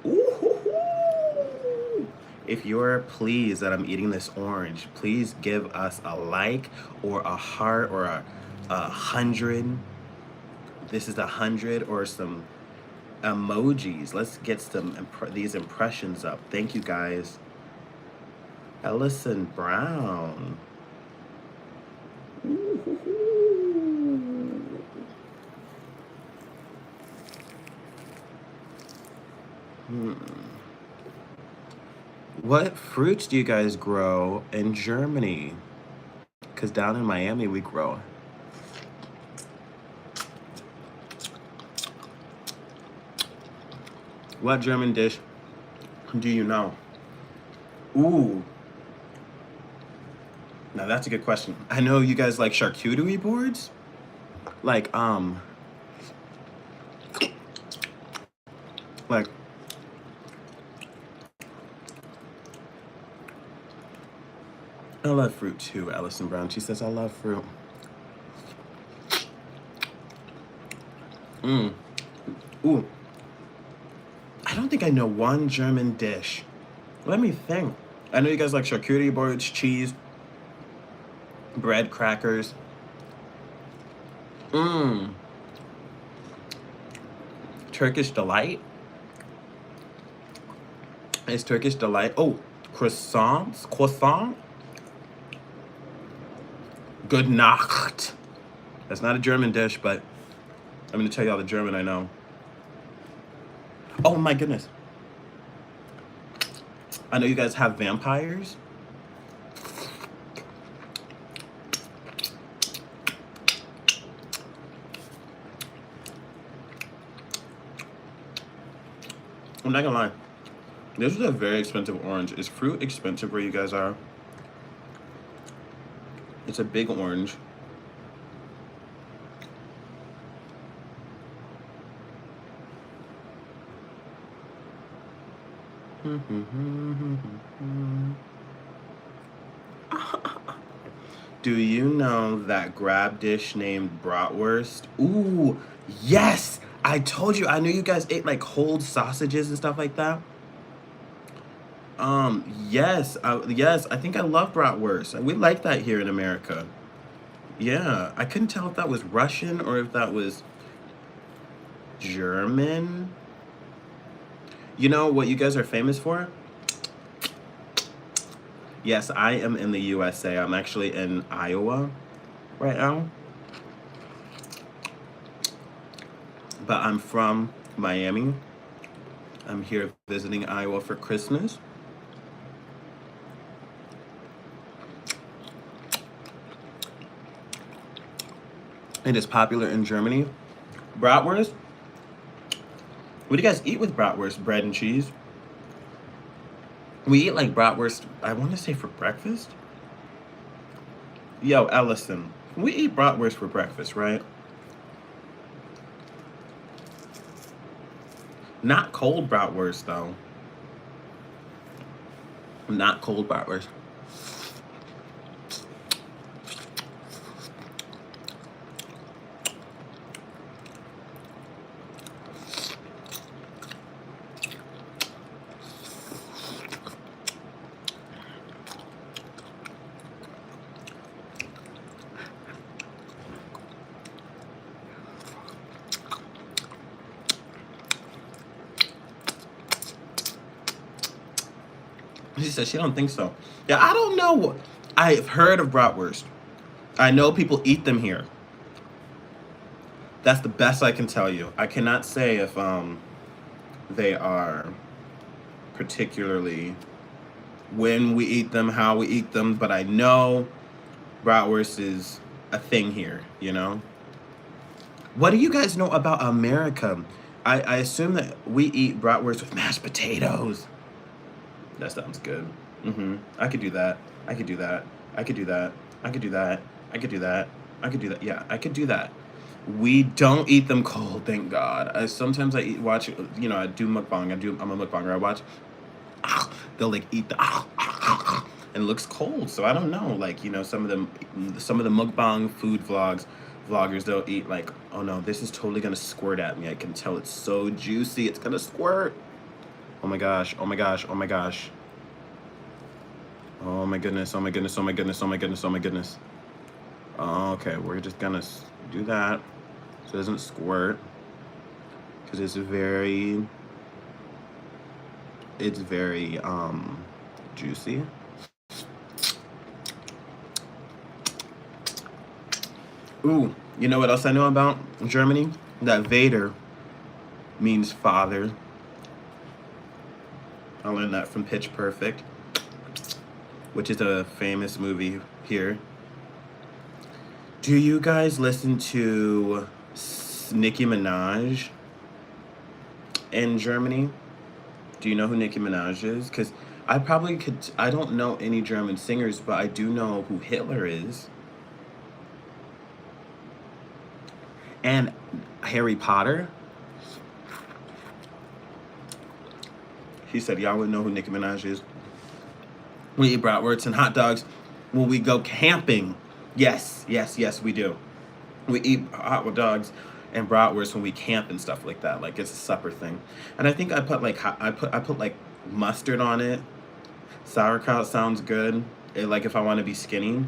if you're pleased that I'm eating this orange, please give us a like or a heart or a 100. This is 100 or some emojis. Let's get some these impressions up. Thank you guys. Ellison Brown. What fruits do you guys grow in Germany? Because down in Miami we grow. What German dish do you know? Ooh. Now that's a good question. I know you guys like charcuterie boards. Like like I love fruit too, Ellison Brown. She says I love fruit. Ooh. I don't think I know one German dish. Let me think. I know you guys like charcuterie boards, cheese. bread crackers. Mmm. Turkish delight. It's Turkish delight. Oh, croissants. Croissant. Good Nacht. That's not a German dish, but I'm gonna tell you all the German I know. Oh my goodness. I know you guys have vampires. I'm not gonna lie. This is a very expensive orange. Is fruit expensive where you guys are? It's a big orange. Do you know that grab dish named bratwurst? Ooh, yes! I told you. I knew you guys ate like cold sausages and stuff like that. Yes, yes. I think I love bratwurst. We like that here in America. Yeah, I couldn't tell if that was Russian or if that was German. You know what you guys are famous for? Yes, I am in the USA. I'm actually in Iowa right now. But I'm from Miami. I'm here visiting Iowa for Christmas. It is popular in Germany. Bratwurst? What do you guys eat with bratwurst? Bread and cheese? We eat like bratwurst, I want to say for breakfast. Yo, Ellison, we eat bratwurst for breakfast, right? Not cold bratwurst, though. Not cold bratwurst. She said she don't think so. Yeah, I don't know. I've heard of bratwurst. I know people eat them here. That's the best I can tell you. I cannot say if they are particularly when we eat them, how we eat them, but I know bratwurst is a thing here, you know? What do you guys know about America? I assume that we eat bratwurst with mashed potatoes. That sounds good. I could do that. I could do that. I could do that. I could do that. I could do that. I could do that. Yeah, I could do that. We don't eat them cold, thank God. Sometimes I watch, I do mukbang. I'm a mukbanger. I watch. They'll like eat the and it looks cold. So I don't know. Like some of the mukbang food vloggers, they'll eat like, oh no, this is totally gonna squirt at me. I can tell it's so juicy. It's gonna squirt. Oh my gosh. Oh my gosh. Oh my gosh. Oh my goodness. Oh my goodness. Oh my goodness. Oh my goodness. Oh my goodness. Okay, we're just gonna do that so it doesn't squirt because it's very juicy. Ooh, you know what else I know about Germany? That Vader means father. I learned that from Pitch Perfect, which is a famous movie here. Do you guys listen to Nicki Minaj in Germany? Do you know who Nicki Minaj is? Because I probably could. I don't know any German singers, but I do know who Hitler is. And Harry Potter. He said, y'all would know who Nicki Minaj is. We eat bratwursts and hot dogs when we go camping. Yes, yes, yes, we do. We eat hot dogs and bratwurst when we camp and stuff like that. Like it's a supper thing. And I think I put like I put like mustard on it. Sauerkraut sounds good. Like if I want to be skinny.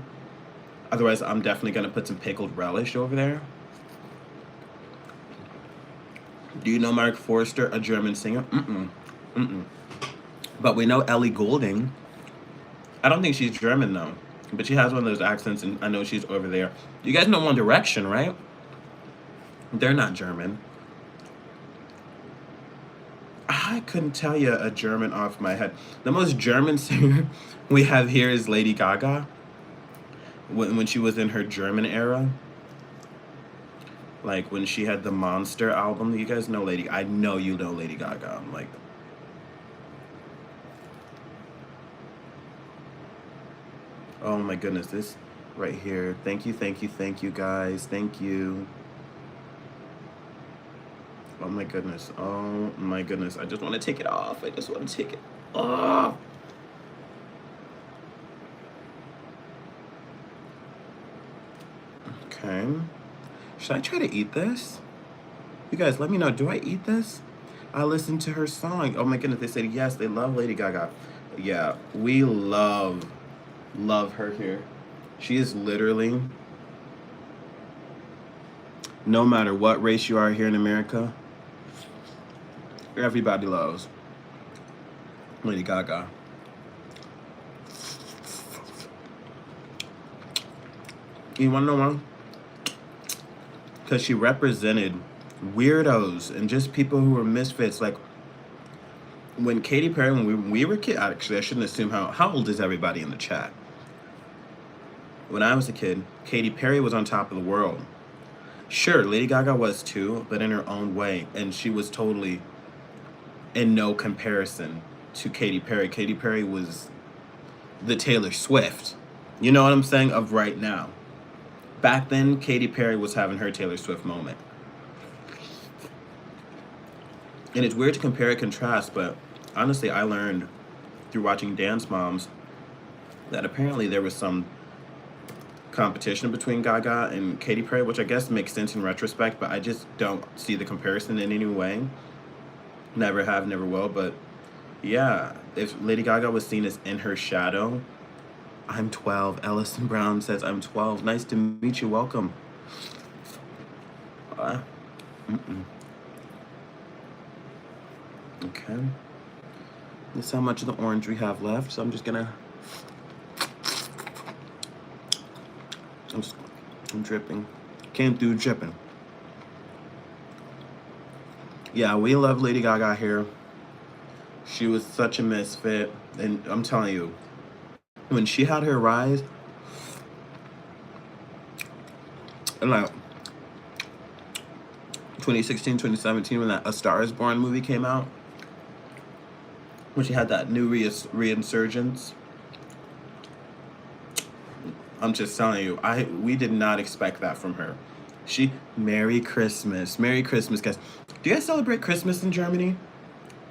Otherwise, I'm definitely gonna put some pickled relish over there. Do you know Mark Forster, a German singer? Mm-mm. Mm-mm. But we know Ellie Goulding. I don't think she's German though. But she has one of those accents, and I know she's over there. You guys know One Direction, right? They're not German. I couldn't tell you a German off my head. The most German singer we have here is Lady Gaga. When she was in her German era, like when she had the Monster album. You guys know Lady. I know you know Lady Gaga. I'm like, oh my goodness, this right here. Thank you, guys. Thank you. Oh my goodness. Oh my goodness. I just want to take it off. I just want to take it off. Okay. Should I try to eat this? You guys, let me know. Do I eat this? I listened to her song. Oh my goodness. They said yes. They love Lady Gaga. Yeah, we love her here. She is literally, no matter what race you are here in America, everybody loves Lady Gaga. You wanna know why? Because she represented weirdos and just people who were misfits. Like when Katy Perry, when we were kids, actually I shouldn't assume how old is everybody in the chat? When I was a kid, Katy Perry was on top of the world. Sure, Lady Gaga was too, but in her own way. And she was totally in no comparison to Katy Perry. Katy Perry was the Taylor Swift. You know what I'm saying? Of right now. Back then, Katy Perry was having her Taylor Swift moment. And it's weird to compare and contrast, but honestly, I learned through watching Dance Moms that apparently there was some competition between Gaga and Katy Perry, which I guess makes sense in retrospect, but I just don't see the comparison in any way. Never have, never will, but yeah, if Lady Gaga was seen as in her shadow, I'm 12. Ellison Brown says, I'm 12. Nice to meet you. Welcome. Okay. This is how much of the orange we have left, so I'm just gonna... I'm dripping. Came through dripping. Yeah, we love Lady Gaga here. She was such a misfit, and I'm telling you, when she had her rise, and like 2016, 2017, when that A Star Is Born movie came out, when she had that new reinsurgence, I'm just telling you, we did not expect that from her. Merry Christmas, guys. Do you guys celebrate Christmas in Germany?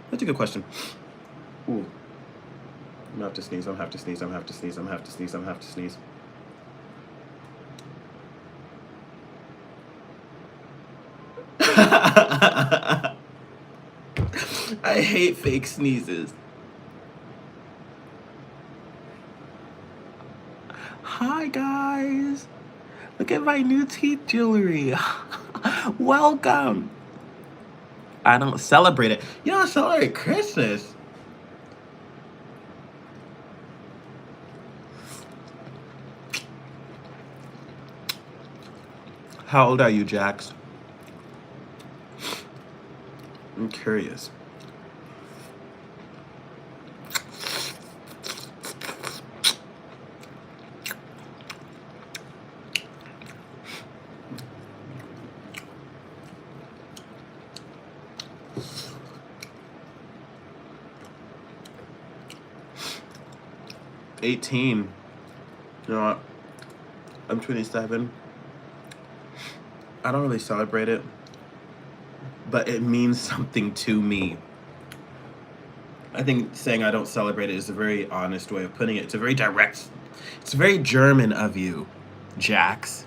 That's a good question. Ooh. I'm gonna have to sneeze, I'm gonna have to sneeze, I'm gonna have to sneeze, I'm gonna have to sneeze, I'm gonna have to sneeze. I hate fake sneezes. Hi guys. Look at my new teeth jewelry. Welcome. I don't celebrate it. You don't celebrate Christmas. How old are you, Jax? I'm curious. $18. You know what? I'm 27. I don't really celebrate it, but it means something to me. I think saying I don't celebrate it is a very honest way of putting it. It's a very direct, it's very German of you, Jax.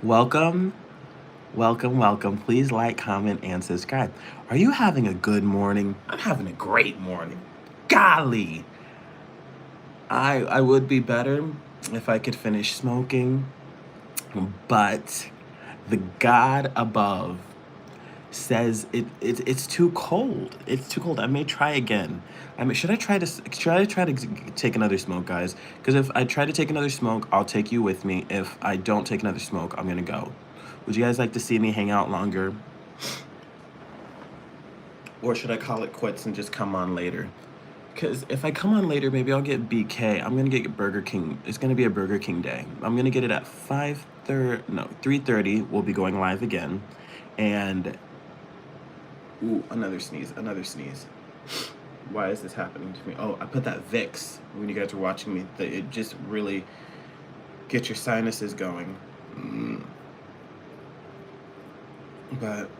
Welcome Welcome, welcome. Please like, comment, and subscribe. Are you having a good morning? I'm having a great morning. Golly! I would be better if I could finish smoking, but the God above says it's too cold. It's too cold. I may try again. Should I try to take another smoke, guys? Because if I try to take another smoke, I'll take you with me. If I don't take another smoke, I'm gonna go. Would you guys like to see me hang out longer? Or should I call it quits and just come on later? Because if I come on later, maybe I'll get BK. I'm gonna get Burger King. It's gonna be a Burger King day. I'm gonna get it at 3:30. We'll be going live again. And ooh, another sneeze. Why is this happening to me? Oh, I put that Vicks when you guys were watching me. It just really gets your sinuses going. But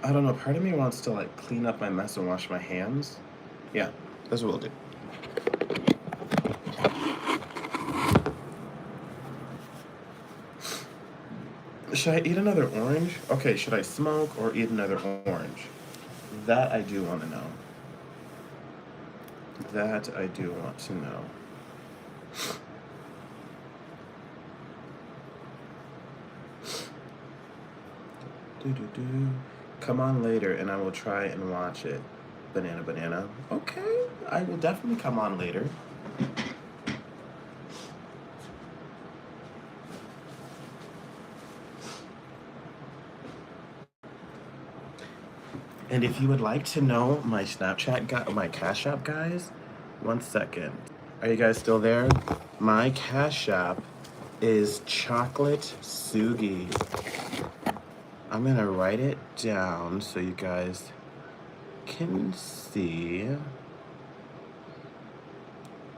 I don't know. Part of me wants to like clean up my mess and wash my hands. Yeah, that's what we'll do. Should I eat another orange? Okay, should I smoke or eat another orange? That I do want to know. That I do want to know. Come on later and I will try and watch it. Banana. Okay, I will definitely come on later. And if you would like to know my Snapchat, my Cash App, guys, 1 second. Are you guys still there? My Cash App is ChocolateSugi. I'm gonna write it down so you guys can see.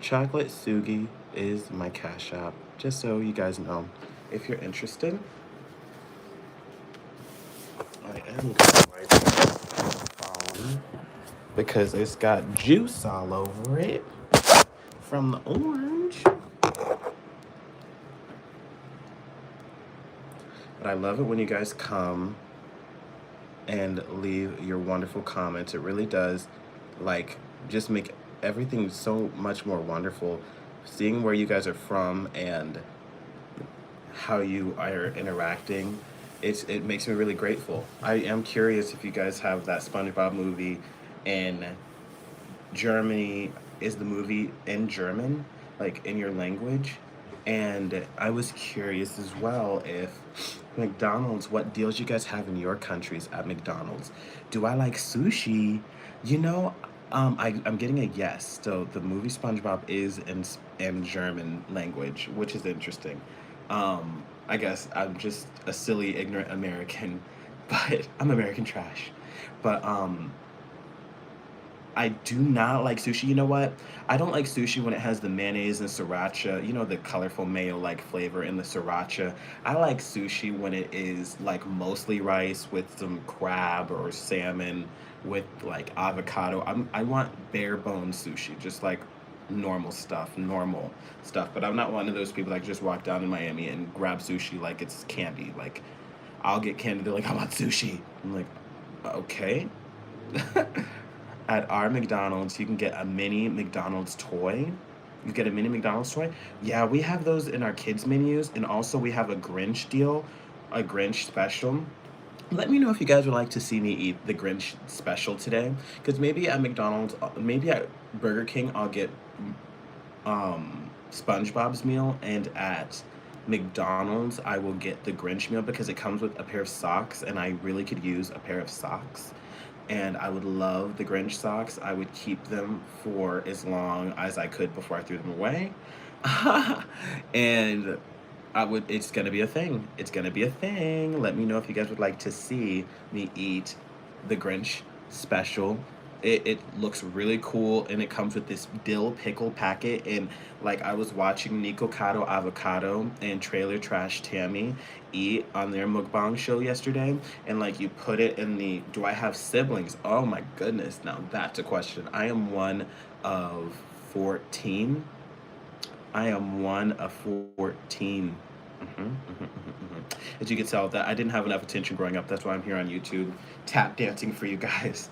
ChocolateSugi is my Cash App, just so you guys know. If you're interested, I am gonna write it on my phone because it's got juice all over it from the orange. But I love it when you guys come and leave your wonderful comments. It really does, like, just make everything so much more wonderful. Seeing where you guys are from and how you are interacting, it makes me really grateful. I am curious if you guys have that SpongeBob movie in Germany. Is the movie in German, like in your language? And I was curious as well if McDonald's, what deals you guys have in your countries at McDonald's? Do I like sushi? You know, I'm getting a yes. So the movie SpongeBob is in German language, which is interesting. I guess I'm just a silly, ignorant American, but I'm American trash. But I do not like sushi. You know what? I don't like sushi when it has the mayonnaise and sriracha, you know, the colorful mayo-like flavor in the sriracha. I like sushi when it is like mostly rice with some crab or salmon with like avocado. I want bare bones sushi, just like normal stuff. But I'm not one of those people that just walk down in Miami and grab sushi like it's candy. Like, I'll get candy, they're like, I want sushi. I'm like, okay. At our McDonald's, you can get a mini McDonald's toy. You get a mini McDonald's toy? Yeah, we have those in our kids' menus, and also we have a Grinch deal, a Grinch special. Let me know if you guys would like to see me eat the Grinch special today, because maybe at McDonald's, maybe at Burger King, I'll get SpongeBob's meal, and at McDonald's, I will get the Grinch meal because it comes with a pair of socks, and I really could use a pair of socks. And I would love the Grinch socks. I would keep them for as long as I could before I threw them away. And it's gonna be a thing. It's gonna be a thing. Let me know if you guys would like to see me eat the Grinch special. It looks really cool, and it comes with this dill pickle packet. And like, I was watching Nico Cotto Avocado and Trailer Trash Tammy eat on their mukbang show yesterday, and like, you put it in the, do I have siblings? Oh my goodness, now that's a question. I am one of 14. I am one of 14. As you can tell, that I didn't have enough attention growing up. That's why I'm here on YouTube, tap dancing for you guys.